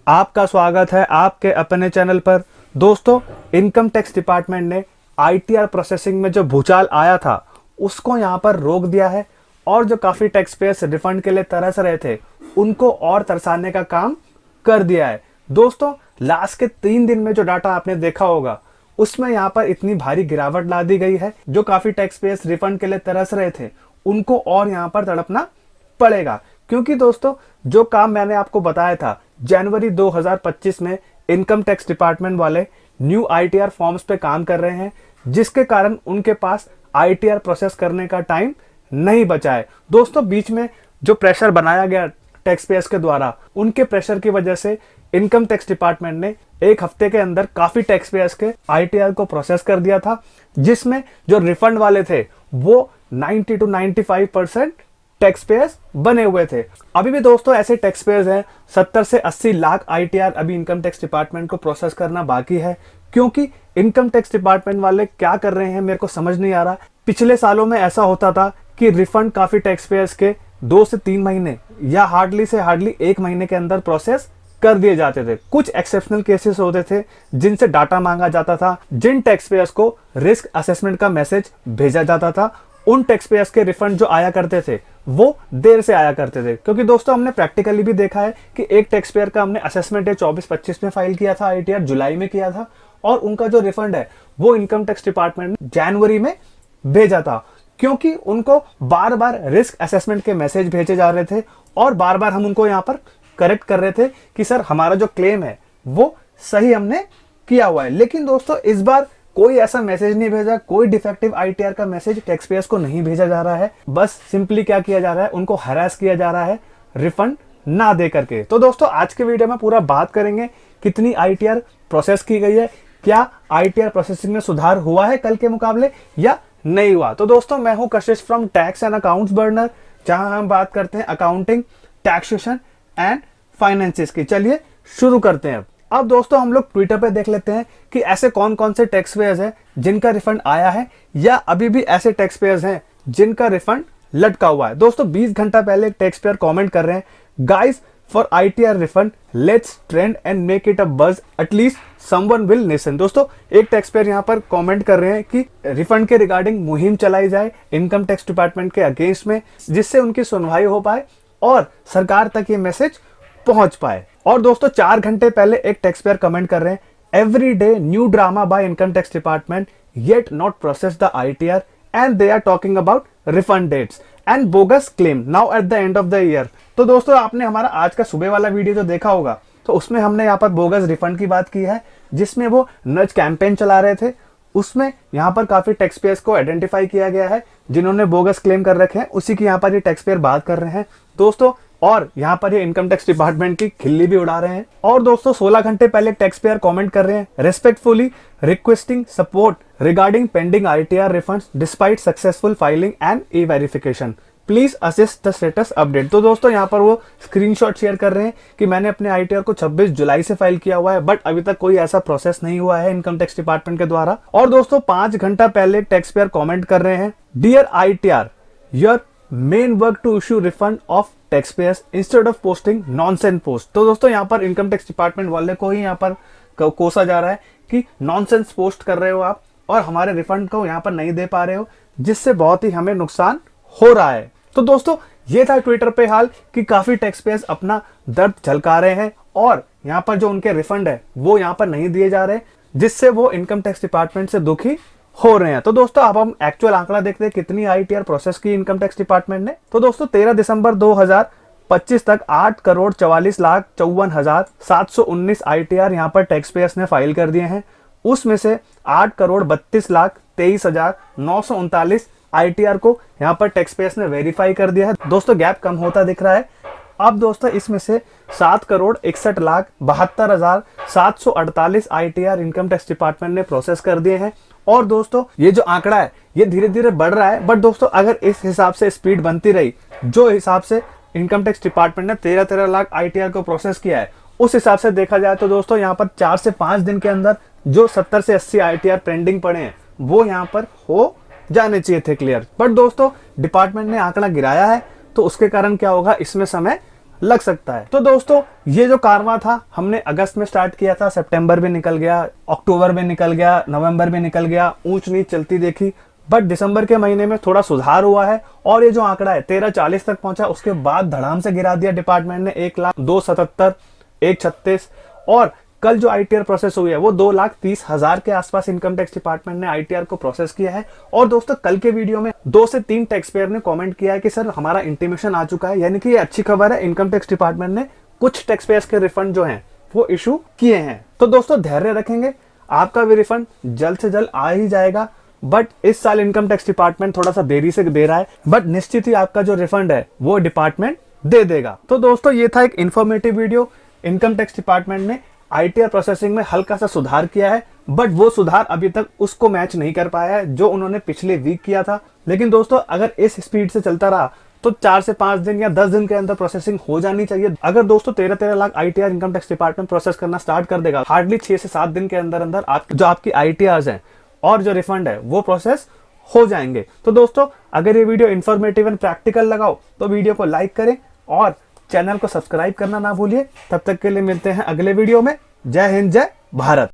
आपका स्वागत है आपके अपने चैनल पर। दोस्तों, इनकम टैक्स डिपार्टमेंट ने आईटीआर प्रोसेसिंग में जो भूचाल आया था उसको यहाँ पर रोक दिया है और जो काफ़ी टैक्स पेयर्स रिफंड के लिए तरस रहे थे उनको और तरसाने का काम कर दिया है। दोस्तों, लास्ट के 3 दिन में जो डाटा आपने देखा होगा उसमें यहाँ पर इतनी भारी गिरावट ला दी गई है, जो काफ़ी टैक्स पेयर्स रिफंड के लिए तरस रहे थे उनको और यहाँ पर तड़पना पड़ेगा। क्योंकि दोस्तों, जो काम मैंने आपको बताया था जनवरी 2025 में इनकम टैक्स डिपार्टमेंट वाले न्यू आईटीआर फॉर्म्स पे काम कर रहे हैं, जिसके कारण उनके पास आईटीआर प्रोसेस करने का टाइम नहीं बचा है। दोस्तों, बीच में जो प्रेशर बनाया गया टैक्स पेयर्स के द्वारा, उनके प्रेशर की वजह से इनकम टैक्स डिपार्टमेंट ने 1 हफ्ते के अंदर काफी टैक्स पेयर्स के आईटीआर को प्रोसेस कर दिया था, जिसमें जो रिफंड वाले थे वो 90 to 95% टैक्स पेयर्स बने हुए थे। अभी भी दोस्तों ऐसे टैक्स पेयर्स हैं 70 से 80 लाख आईटीआर अभी इनकम टैक्स डिपार्टमेंट को प्रोसेस करना बाकी है। क्योंकि इनकम टैक्स डिपार्टमेंट वाले क्या कर रहे हैं मेरे को समझ नहीं आ रहा। पिछले सालों में ऐसा होता था कि रिफंड काफी टैक्स पेयर्स के 2 से 3 महीने या हार्डली से हार्डली 1 महीने के अंदर प्रोसेस कर दिए जाते थे। कुछ एक्सेप्शनल केसेस होते थे जिनसे डाटा मांगा जाता था, जिन टैक्स पेयर्स को रिस्क असेसमेंट का मैसेज भेजा जाता था उन टैक्स पेयर्स के रिफंड जो आया करते थे वो देर से आया करते थे। क्योंकि दोस्तों, हमने प्रैक्टिकली भी देखा है कि एक टैक्स पेयर का हमने असेसमेंट 24-25 में फाइल किया था, आईटीआर जुलाई में किया था, और उनका जो रिफंड है वो इनकम टैक्स डिपार्टमेंट ने जनवरी में भेजा था। क्योंकि उनको बार बार रिस्क असेसमेंट के मैसेज भेजे जा रहे थे और बार बार हम उनको यहाँ पर करेक्ट कर रहे थे कि सर हमारा जो क्लेम है वो सही हमने किया हुआ है। लेकिन दोस्तों, इस बार कोई ऐसा मैसेज नहीं भेजा, कोई डिफेक्टिव आईटीआर का मैसेज टैक्स पेयर्स को नहीं भेजा जा रहा है। बस सिंपली क्या किया जा रहा है, उनको हरास किया जा रहा है रिफंड ना दे करके। तो दोस्तों, आज के वीडियो में पूरा बात करेंगे कितनी आईटीआर प्रोसेस की गई है, क्या आईटीआर प्रोसेसिंग में सुधार हुआ है कल के मुकाबले या नहीं हुआ। तो दोस्तों, मैं हूं कशिश from tax and accounts burner, जहां हम बात करते हैं अकाउंटिंग, टैक्सेशन एंड फाइनेंसेस की। चलिए शुरू करते हैं। अब दोस्तों, हम लोग ट्विटर पे देख लेते हैं कि ऐसे कौन कौन से टैक्स पेयर्स हैं जिनका रिफंड आया है या अभी भी ऐसे टैक्स पेयर्स हैं जिनका रिफंड लटका हुआ है। दोस्तों, 20 घंटा पहले एक टैक्स पेयर कमेंट कर रहे हैं, guys for ITR refund let's trend and make it a बज, एटलीस्ट समवन विल लिसन। दोस्तों, एक टैक्स पेयर यहाँ पर कमेंट कर रहे हैं कि रिफंड के रिगार्डिंग मुहिम चलाई जाए इनकम टैक्स डिपार्टमेंट के अगेंस्ट में, जिससे उनकी सुनवाई हो पाए और सरकार तक ये मैसेज पहुंच पाए। और दोस्तों, 4 घंटे पहले एक टैक्स पेयर कमेंट कर रहे हैं, every day new drama by income tax department yet not process the ITR and they are talking about refund dates and bogus claim now at the end of the year. तो दोस्तों, आपने हमारा आज का सुबह वाला वीडियो जो देखा होगा तो उसमें हमने यहाँ पर बोगस रिफंड की बात की है, जिसमें वो नज कैंपेन चला रहे थे। उसमें यहाँ पर काफी टैक्स पेयर्स को आइडेंटिफाई किया गया है जिन्होंने बोगस क्लेम कर रखे हैं, उसी की यहाँ पर ये टैक्स पेयर बात कर रहे हैं दोस्तों। और यहाँ पर ये इनकम टैक्स डिपार्टमेंट की खिल्ली भी उड़ा रहे हैं। और दोस्तों, 16 घंटे पहले टैक्स पेयर कमेंट कर रहे हैं, respectfully requesting support regarding pending ITR refunds despite successful filing and E verification, please assist the status update. तो दोस्तों, यहाँ पर वो स्क्रीनशॉट शेयर कर रहे हैं कि मैंने अपने आईटीआर को 26 जुलाई से फाइल किया हुआ है, बट अभी तक कोई ऐसा प्रोसेस नहीं हुआ है इनकम टैक्स डिपार्टमेंट के द्वारा। और दोस्तों, 5 घंटा पहले टैक्स पेयर कमेंट कर रहे हैं, dear ITR, your main work to issue refund of tax payers instead of posting nonsense post. तो दोस्तों, यहाँ पर इनकम टैक्स डिपार्टमेंट वाले को ही यहाँ पर कोसा जा रहा है कि नॉनसेंस पोस्ट कर रहे हो आप और हमारे रिफंड को यहाँ पर नहीं दे पा रहे हो, जिससे बहुत ही हमें नुकसान हो रहा है। तो दोस्तों, ये था ट्विटर पे हाल कि काफी टैक्स पेयर्स अपना दर्द झलका रहे हैं और यहाँ पर जो उनके रिफंड है वो यहाँ पर नहीं दिए जा रहे, जिससे वो इनकम टैक्स डिपार्टमेंट से दुखी हो रहे हैं। तो दोस्तों, अब हम एक्चुअल आंकड़ा देखते हैं कितनी आईटीआर प्रोसेस की इनकम टैक्स डिपार्टमेंट ने। तो दोस्तों, 13 दिसंबर 2025 तक 8,44,54,719 आईटीआर यहाँ पर टैक्स पेयर्स ने फाइल कर दिए हैं। उसमें से 8,32,23,939 आईटीआर को यहाँ पर टैक्स पेयर्स ने वेरीफाई कर दिया है। दोस्तों, गैप कम होता दिख रहा है। अब दोस्तों, इसमें से 7,61,72,748 आईटीआर इनकम टैक्स डिपार्टमेंट ने प्रोसेस कर दिए हैं। और दोस्तों, ये जो आंकड़ा है ये धीरे धीरे बढ़ रहा है, बट दोस्तों, अगर इस हिसाब से स्पीड बनती रही, जो हिसाब से इनकम टैक्स डिपार्टमेंट ने 13 लाख आईटीआर को प्रोसेस किया है, उस हिसाब से देखा जाए तो दोस्तों, यहाँ पर 4 से 5 दिन के अंदर जो 70 से 80 आईटीआर पेंडिंग पड़े हैं वो यहाँ पर हो जाने चाहिए थे क्लियर। बट दोस्तों, डिपार्टमेंट ने आंकड़ा गिराया है, तो उसके कारण क्या होगा, इसमें समय लग सकता है। तो दोस्तों ये जो कारवां था हमने अगस्त में स्टार्ट किया था, सितंबर भी निकल गया, अक्टूबर में निकल गया, नवंबर में निकल गया, ऊंच नीच चलती देखी, बट दिसंबर के महीने में थोड़ा सुधार हुआ है और ये जो आंकड़ा है 1340 तक पहुंचा। उसके बाद धड़ाम से गिरा दिया डिपार्टमेंट ने 1,02,77, 1,36 और कल जो आईटीआर प्रोसेस हुई है वो 2,30,000 के आसपास इनकम टैक्स डिपार्टमेंट ने आईटीआर को प्रोसेस किया है। और दोस्तों कल के वीडियो में 2 से 3 टैक्स पेयर ने कमेंट किया है कि सर हमारा इंटीमेशन आ चुका है, यानी कि ये अच्छी खबर है, इनकम टैक्स डिपार्टमेंट ने कुछ टैक्स पेयर्स के रिफंड जो हैं वो इशू किए हैं। तो दोस्तों धैर्य रखेंगे, आपका भी रिफंड जल्द से जल्द आ ही जाएगा। बट इस साल इनकम टैक्स डिपार्टमेंट थोड़ा सा देरी से दे रहा है, बट निश्चित ही आपका जो रिफंड है वो डिपार्टमेंट दे देगा। तो दोस्तों ये था एक informative video. Income tax department ने आईटीआर प्रोसेसिंग में हल्का सा सुधार किया है, बट वो सुधार अभी तक उसको मैच नहीं कर पाया है जो उन्होंने पिछले वीक किया था। लेकिन दोस्तों अगर इस स्पीड से चलता रहा तो 4 से 5 दिन या 10 दिन के अंदर प्रोसेसिंग हो जानी चाहिए। अगर दोस्तों 13-13 lakh ITR income tax department process करना स्टार्ट कर देगा, हार्डली 6 से 7 दिन के अंदर अंदर जो आपकी आईटीआर हैं और जो रिफंड है वो प्रोसेस हो जाएंगे। तो दोस्तों अगर ये वीडियो इन्फॉर्मेटिव एंड प्रैक्टिकल लगाओ तो वीडियो को लाइक करें और चैनल को सब्सक्राइब करना ना भूलिए। तब तक के लिए मिलते हैं अगले वीडियो में। जय हिंद, जय भारत।